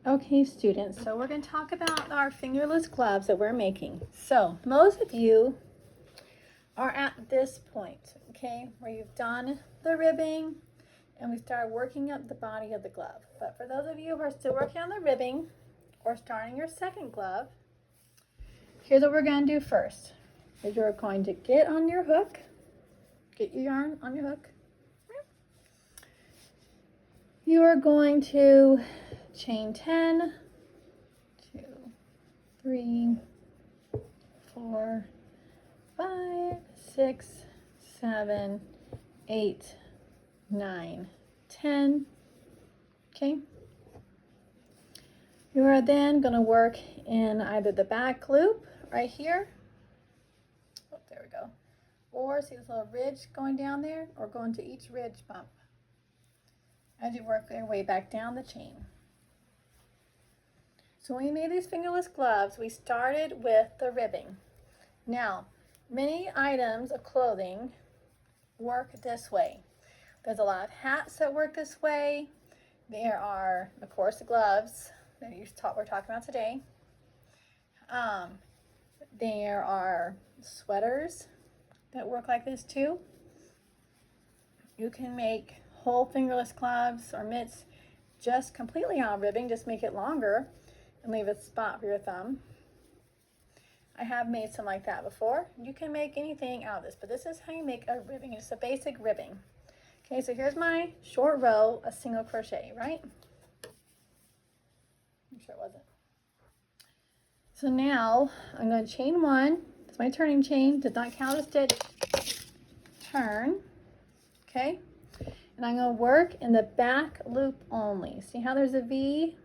Okay, students, so we're going to talk about our fingerless gloves that we're making. So most of you are at this point, okay, where you've done the ribbing and we start working up the body of the glove. But for those of you who are still working on the ribbing or starting your second glove, here's what we're going to do first. Is you're going to get on your hook, get your yarn on your hook. You are going to chain 10, 2, 3, 4, 5, 6, 7, 8, 9, 10. Okay. You are then going to work in either the back loop right here. Oh, there we go. Or see this little ridge going down there, or go into each ridge bump as you work your way back down the chain. So when we made these fingerless gloves, we started with the ribbing. Now, many items of clothing work this way. There's a lot of hats that work this way. There are, of course, the gloves that we're talking about today. There are sweaters that work like this too. You can make whole fingerless gloves or mitts just completely on ribbing, just make it longer and leave a spot for your thumb. I have made some like that before. You can make anything out of this, but this is how you make a ribbing. It's a basic ribbing. Okay, so here's my short row of single crochet, right? I'm sure it wasn't. So now I'm going to chain 1. That's my turning chain. Does not count a stitch. Turn. Okay. And I'm going to work in the back loop only. See how there's a V?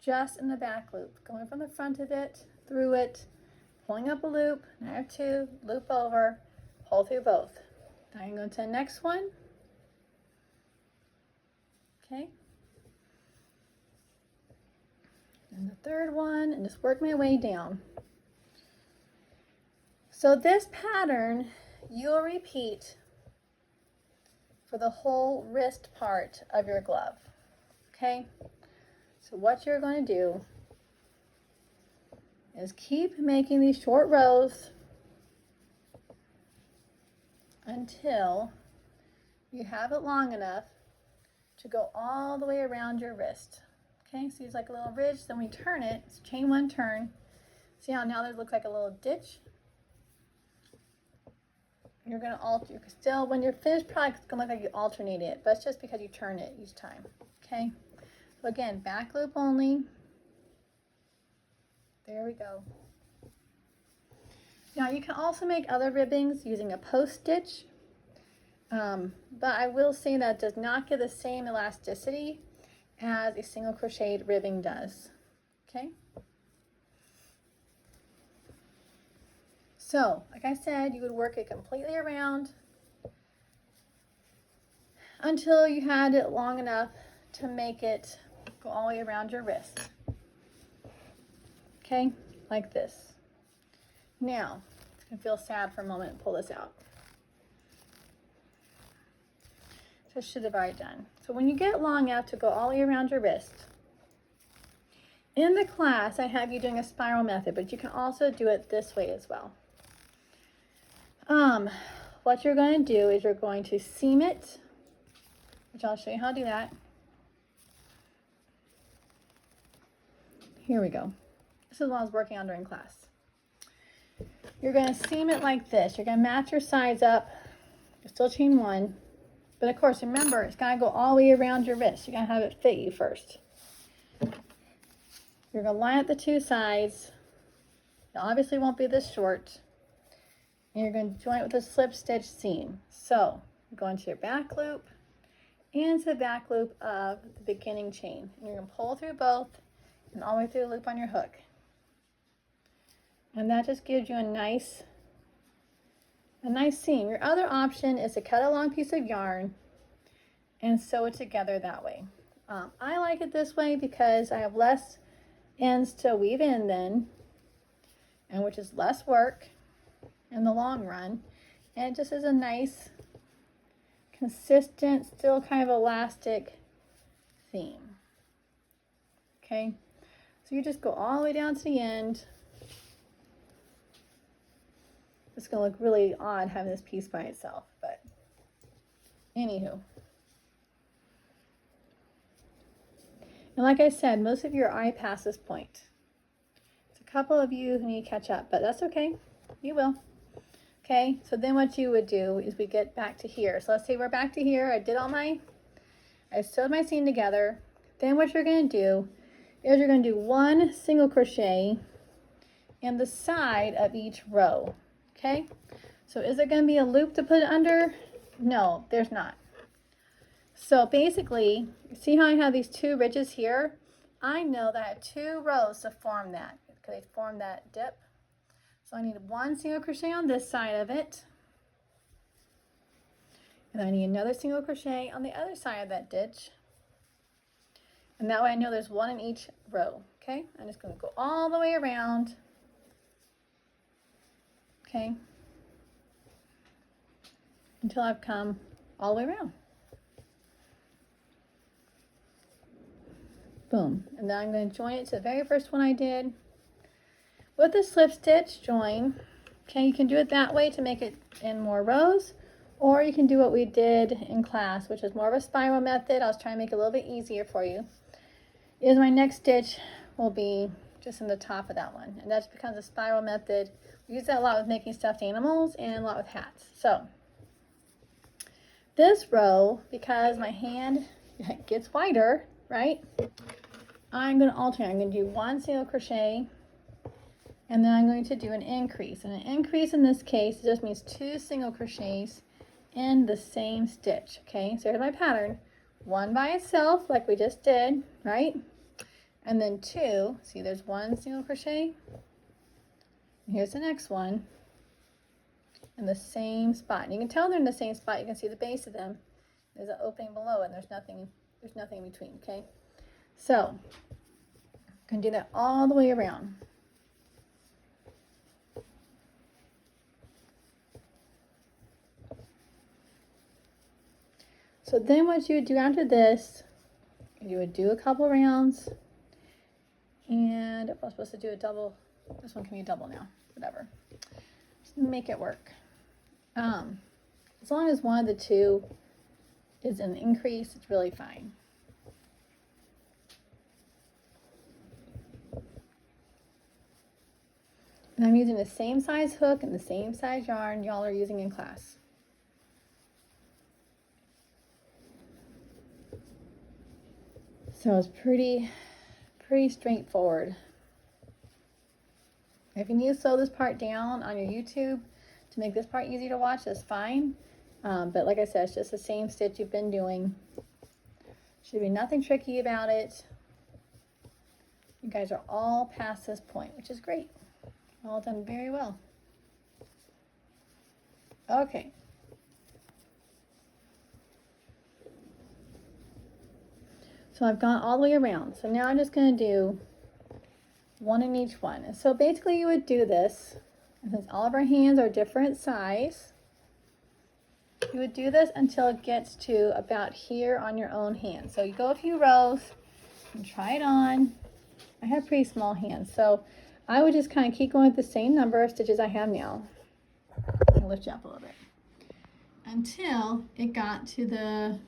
Just in the back loop. Going from the front of it, through it, pulling up a loop. Now I have 2, loop over, pull through both. Now I'm going to the next one. Okay. And the third one, and just work my way down. So this pattern you'll repeat for the whole wrist part of your glove. Okay? So what you're going to do is keep making these short rows until you have it long enough to go all the way around your wrist. Okay, so it's like a little ridge, then we turn it, it's chain 1 turn. See how now there looks like a little ditch? You're going to alter, you can still, when you're finished product, it's going to look like you alternate it, but it's just because you turn it each time. Okay, so again, back loop only. There we go. Now you can also make other ribbings using a post stitch, but I will say that does not give the same elasticity as a single crocheted ribbing does. Okay. So, like I said, you would work it completely around until you had it long enough to make it go all the way around your wrist. Okay, like this. Now, it's gonna feel sad for a moment and pull this out. So I should have already done. So when you get long enough to go all the way around your wrist, in the class I have you doing a spiral method, but you can also do it this way as well. What you're going to do is you're going to seam it, which I'll show you how to do that. Here we go. This is what I was working on during class. You're going to seam it like this. You're going to match your sides up. You're still chain 1. But of course, remember, it's got to go all the way around your wrist. You're going to have it fit you first. You're going to line up the 2 sides. It obviously won't be this short. And you're going to join it with a slip stitch seam. So, go into your back loop and to the back loop of the beginning chain. And you're going to pull through both and all the way through the loop on your hook. And that just gives you a nice seam. Your other option is to cut a long piece of yarn and sew it together that way. I like it this way because I have less ends to weave in then, and which is less work in the long run, and it just is a nice, consistent, still kind of elastic theme. okay? So you just go all the way down to the end. It's going to look really odd having this piece by itself, but anywho. And like I said, most of you are already past this point. There's a couple of you who need to catch up, but that's okay. You will. Okay, so then what you would do is we get back to here. So let's say we're back to here. I sewed my seam together. Then what you're going to do is you're going to do 1 single crochet in the side of each row. Okay, so is there going to be a loop to put it under? No, there's not. So basically, see how I have these 2 ridges here? I know that I have 2 rows to form that, because they form that dip. So I need 1 single crochet on this side of it. And I need another single crochet on the other side of that ditch. And that way I know there's 1 in each row. Okay, I'm just going to go all the way around. Okay, until I've come all the way around. Boom. And then I'm going to join it to the very first one I did with a slip stitch join. Okay, you can do it that way to make it in more rows, or you can do what we did in class, which is more of a spiral method. I was trying to make it a little bit easier for you. Is my next stitch will be just in the top of that one, and that becomes a spiral method. We use that a lot with making stuffed animals and a lot with hats. So this row, because my hand gets wider, right? I'm going to alternate. I'm going to do 1 single crochet, and then I'm going to do an increase. And an increase in this case just means 2 single crochets in the same stitch. Okay, so here's my pattern. 1 by itself, like we just did, right? And then 2, see there's 1 single crochet. And here's the next one in the same spot. And you can tell they're in the same spot. You can see the base of them. There's an opening below, and there's nothing in between, okay? So, I'm going to do that all the way around. So then what you would do after this, you would do a couple rounds, and if I was supposed to do a double, this one can be a double now, whatever. Just make it work. As long as one of the 2 is an increase, it's really fine. And I'm using the same size hook and the same size yarn y'all are using in class. So it's pretty straightforward. If you need to sew this part down on your YouTube to make this part easy to watch, that's fine. But like I said, it's just the same stitch you've been doing. Should be nothing tricky about it. You guys are all past this point, which is great. All done very well. Okay. So I've gone all the way around. So now I'm just going to do 1 in each one. And so basically you would do this, and since all of our hands are different size, you would do this until it gets to about here on your own hand. So you go a few rows and try it on. I have pretty small hands, so I would just kind of keep going with the same number of stitches I have now. I'll lift you up a little bit until it got to the,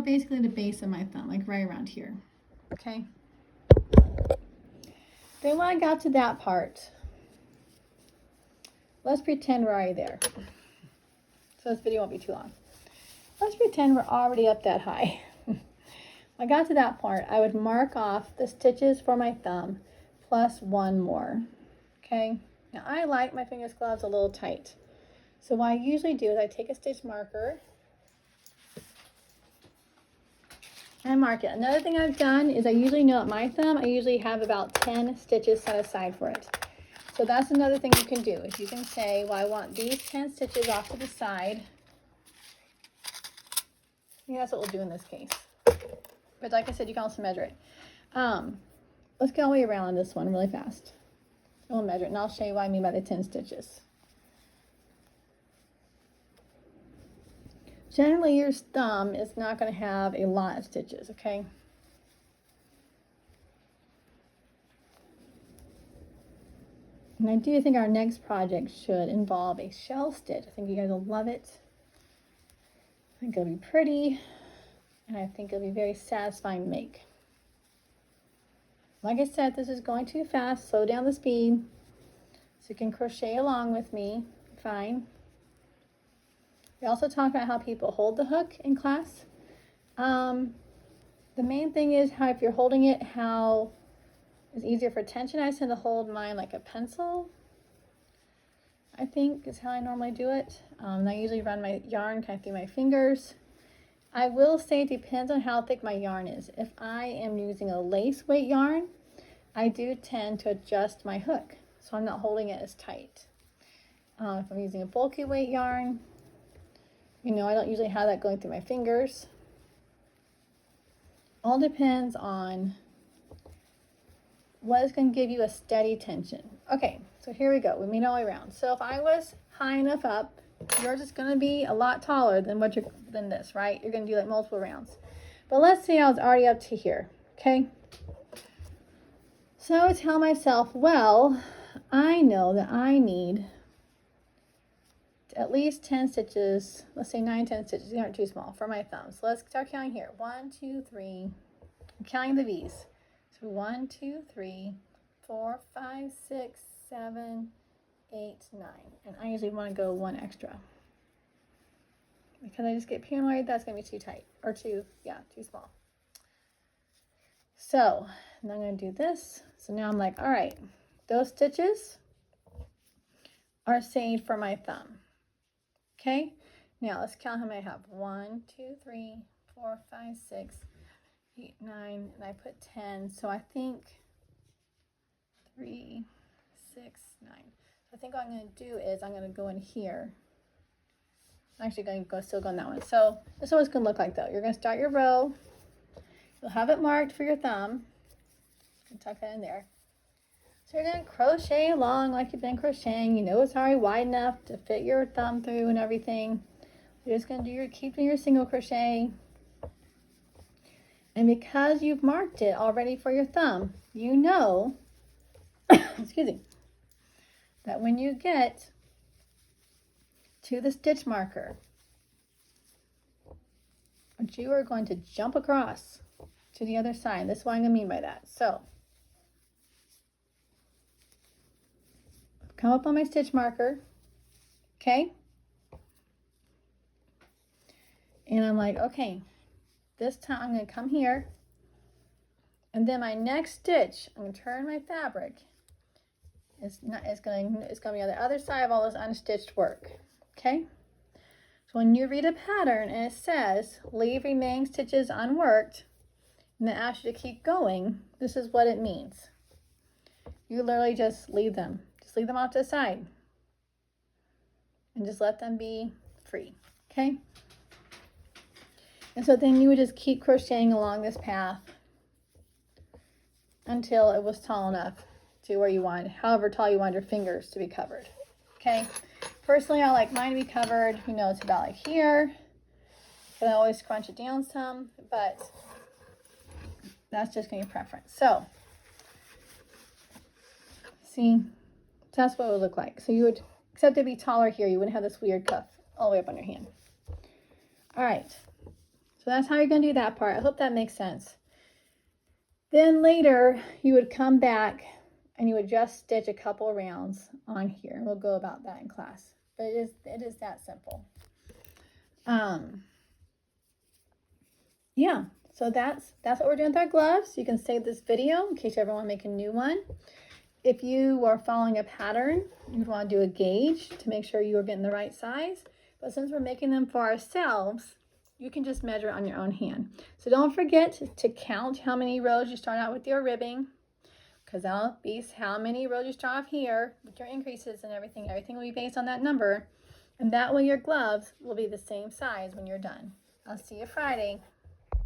basically the base of my thumb, like right around here. Okay. Then when I got to that part, let's pretend we're already there. So this video won't be too long. Let's pretend we're already up that high. When I got to that part, I would mark off the stitches for my thumb plus 1 more. Okay. Now I like my fingers gloves a little tight. So what I usually do is I take a stitch marker and mark it. Another thing I've done is I usually know at my thumb, I usually have about 10 stitches set aside for it. So that's another thing you can do, is you can say, well, I want these 10 stitches off to the side. Yeah, that's what we'll do in this case. But like I said, you can also measure it. Let's go all the way around on this one really fast. We'll measure it, and I'll show you what I mean by the 10 stitches. Generally, your thumb is not going to have a lot of stitches, okay? And I do think our next project should involve a shell stitch. I think you guys will love it. I think it'll be pretty, and I think it'll be very satisfying to make. Like I said, this is going too fast. Slow down the speed so you can crochet along with me. Fine. We also talked about how people hold the hook in class. The main thing is how if you're holding it, how it's easier for tension. I tend to hold mine like a pencil, I think is how I normally do it. I usually run my yarn kind of through my fingers. I will say it depends on how thick my yarn is. If I am using a lace weight yarn, I do tend to adjust my hook so I'm not holding it as tight. If I'm using a bulky weight yarn, I don't usually have that going through my fingers. All depends on what is going to give you a steady tension. Okay, so here we go. We made all the way around. So if I was high enough up, yours is going to be a lot taller than than this, right? You're going to do like multiple rounds. But let's say I was already up to here, okay? So I would tell myself, well, I know that I need at least 10 stitches. Let's say 9, 10 stitches. These aren't too small for my thumb. So let's start counting here. 1, 2, 3. I'm counting the V's. So 1, 2, 3, 4, 5, 6, 7, 8, 9. And I usually want to go 1 extra, because I just get paranoid that's going to be too tight, or too small. So now I'm going to do this. So now I'm like, all right, those stitches are saved for my thumb. Okay, now let's count how many I have. 1, 2, 3, 4, 5, 6, 8, 9, and I put 10. So I think 3, 6, 9. So I think what I'm going to do is I'm going to go in here. I'm actually going to still go on that one. So this is what it's going to look like though. You're going to start your row. You'll have it marked for your thumb. You can tuck that in there. So you're going to crochet along like you've been crocheting. You know it's already wide enough to fit your thumb through and everything. You're just going to keep doing your single crochet. And because you've marked it already for your thumb, you know, excuse me, that when you get to the stitch marker, that you are going to jump across to the other side. That's what I'm going to mean by that. So come up on my stitch marker, okay? And I'm like, okay, this time I'm going to come here, and then my next stitch, I'm going to turn my fabric. It's going to be on the other side of all this unstitched work, okay? So when you read a pattern and it says leave remaining stitches unworked, and it asks you to keep going, this is what it means. You literally just leave them. Just leave them off to the side. And just let them be free, okay? And so then you would just keep crocheting along this path until it was tall enough to where you want, however tall you want your fingers to be covered, okay? Personally, I like mine to be covered, it's about like here. But I always scrunch it down some, but that's just going to be preference. So, see, that's what it would look like. So you would, except to be taller here, you wouldn't have this weird cuff all the way up on your hand. All right, so that's how you're going to do that part. I hope that makes sense. Then later, you would come back and you would just stitch a couple rounds on here. We'll go about that in class, but it is that simple. Yeah, so that's what we're doing with our gloves. You can save this video in case you ever want to make a new one. If you are following a pattern, you'd want to do a gauge to make sure you are getting the right size. But since we're making them for ourselves, you can just measure it on your own hand. So don't forget to count how many rows you start out with your ribbing, because that'll be how many rows you start off here with your increases and everything. Everything will be based on that number. And that way your gloves will be the same size when you're done. I'll see you Friday.